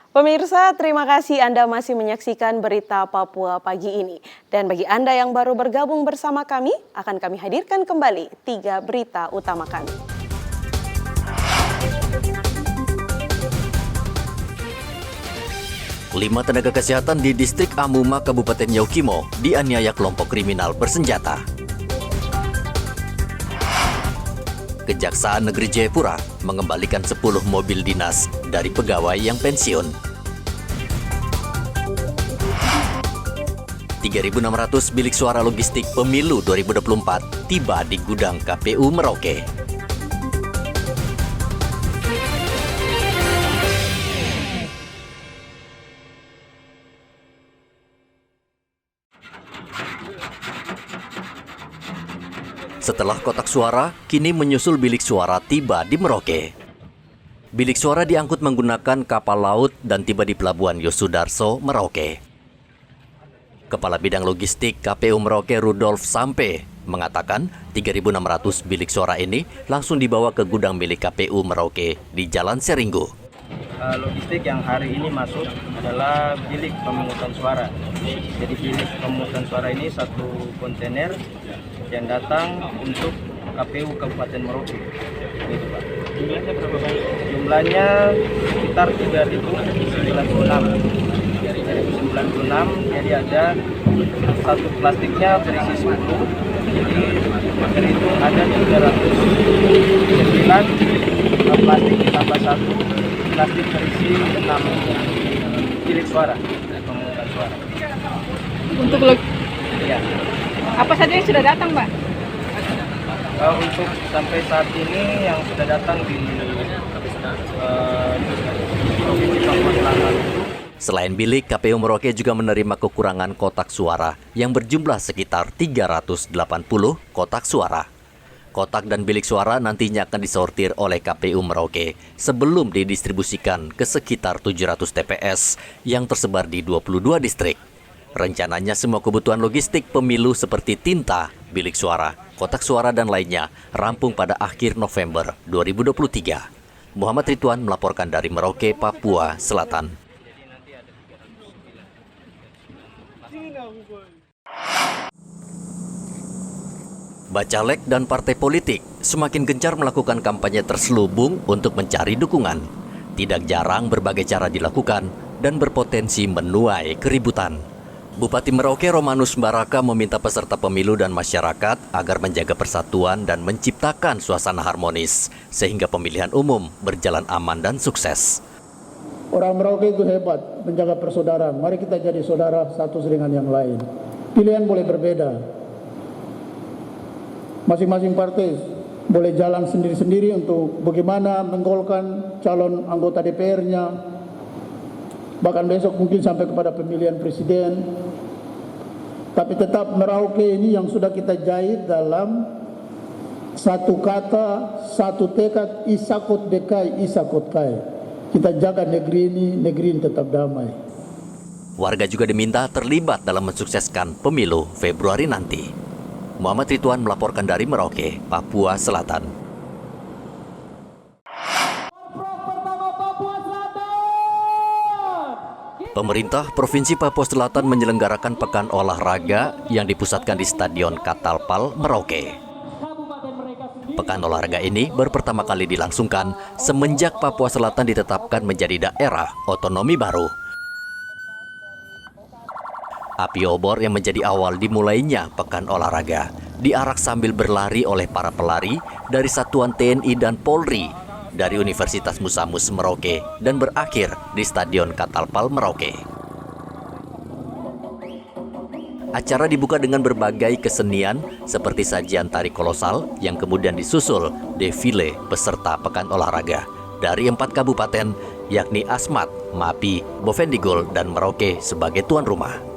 Pemirsa, terima kasih Anda masih menyaksikan berita Papua pagi ini. Dan bagi Anda yang baru bergabung bersama kami, akan kami hadirkan kembali 3 berita utama kami. Lima tenaga kesehatan di distrik Amuma, Kabupaten Yaukimo, dianiaya kelompok kriminal bersenjata. Kejaksaan Negeri Jayapura mengembalikan 10 mobil dinas dari pegawai yang pensiun. 3.600 bilik suara logistik pemilu 2024 tiba di gudang KPU Merauke. Setelah kotak suara, kini menyusul bilik suara tiba di Merauke. Bilik suara diangkut menggunakan kapal laut dan tiba di Pelabuhan Yosudarso, Merauke. Kepala Bidang Logistik KPU Merauke Rudolf Sampe mengatakan 3.600 bilik suara ini langsung dibawa ke gudang milik KPU Merauke di Jalan Seringgu. Logistik yang hari ini masuk adalah bilik pemungutan suara. Jadi bilik pemungutan suara ini satu kontainer yang datang untuk KPU Kabupaten Merauke. Gitu, Pak. Jumlahnya berapa banyak? Jumlahnya sekitar 3.096. Jadi ada satu plastiknya berisi 10. Jadi terhitung ada 309 plastik ditambah satu plastik berisi 6 bilik suara pemungutan suara. Untuk Ya. apa saja yang sudah datang, Pak? Untuk sampai saat ini yang sudah datang di Provinsi Papua Selatan itu. Selain bilik, KPU Merauke juga menerima kekurangan kotak suara yang berjumlah sekitar 380 kotak suara. Kotak dan bilik suara nantinya akan disortir oleh KPU Merauke sebelum didistribusikan ke sekitar 700 TPS yang tersebar di 22 distrik. Rencananya semua kebutuhan logistik pemilu seperti tinta, bilik suara, kotak suara dan lainnya rampung pada akhir November 2023. Muhammad Ridwan melaporkan dari Merauke, Papua Selatan. Bacalek dan partai politik semakin gencar melakukan kampanye terselubung untuk mencari dukungan. Tidak jarang berbagai cara dilakukan dan berpotensi menuai keributan. Bupati Merauke Romanus Baraka meminta peserta pemilu dan masyarakat agar menjaga persatuan dan menciptakan suasana harmonis sehingga pemilihan umum berjalan aman dan sukses. Orang Merauke itu hebat menjaga persaudaraan. Mari kita jadi saudara satu dengan yang lain. Pilihan boleh berbeda. Masing-masing partai boleh jalan sendiri-sendiri untuk bagaimana menggolkan calon anggota DPR-nya. Bahkan besok mungkin sampai kepada pemilihan presiden. Tapi tetap Merauke ini yang sudah kita jahit dalam satu kata, satu tekad, isakut dekai, isakut kai. Kita jaga negeri ini tetap damai. Warga juga diminta terlibat dalam mensukseskan pemilu Februari nanti. Muhammad Ridwan melaporkan dari Merauke, Papua Selatan. Pemerintah Provinsi Papua Selatan menyelenggarakan pekan olahraga yang dipusatkan di Stadion Katalpal, Merauke. Pekan olahraga ini baru pertama kali dilangsungkan semenjak Papua Selatan ditetapkan menjadi daerah otonomi baru. Api obor yang menjadi awal dimulainya pekan olahraga diarak sambil berlari oleh para pelari dari Satuan TNI dan Polri dari Universitas Musamus Merauke dan berakhir di Stadion Katalpal Merauke. Acara dibuka dengan berbagai kesenian seperti sajian tari kolosal yang kemudian disusul defile peserta pekan olahraga dari 4 kabupaten yakni Asmat, Mapi, Bovendigul, dan Merauke sebagai tuan rumah.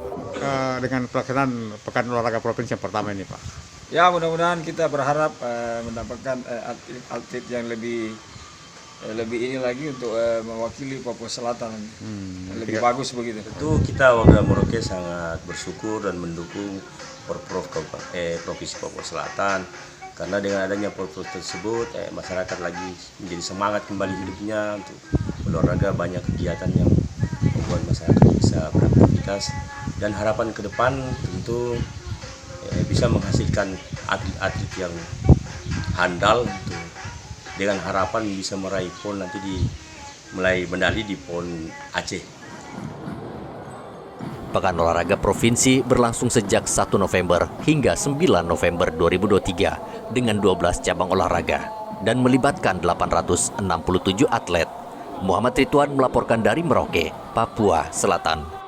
Dengan pelaksanaan pekan olahraga provinsi yang pertama ini, Pak. Ya, mudah-mudahan kita berharap mendapatkan atlet yang lebih ini lagi untuk mewakili Papua Selatan lebih bagus begitu. Tentu kita warga Merauke sangat bersyukur dan mendukung Porprov Provinsi Papua Selatan karena dengan adanya Porprov tersebut masyarakat lagi menjadi semangat kembali hidupnya untuk berolahraga, banyak kegiatan yang membuat masyarakat bisa beraktivitas, dan harapan ke depan tentu bisa menghasilkan atlet-atlet yang handal dengan harapan bisa meraih PON nanti mulai medali di PON Aceh. Pekan Olahraga Provinsi berlangsung sejak 1 November hingga 9 November 2023 dengan 12 cabang olahraga dan melibatkan 867 atlet. Muhammad Ridwan melaporkan dari Merauke, Papua Selatan.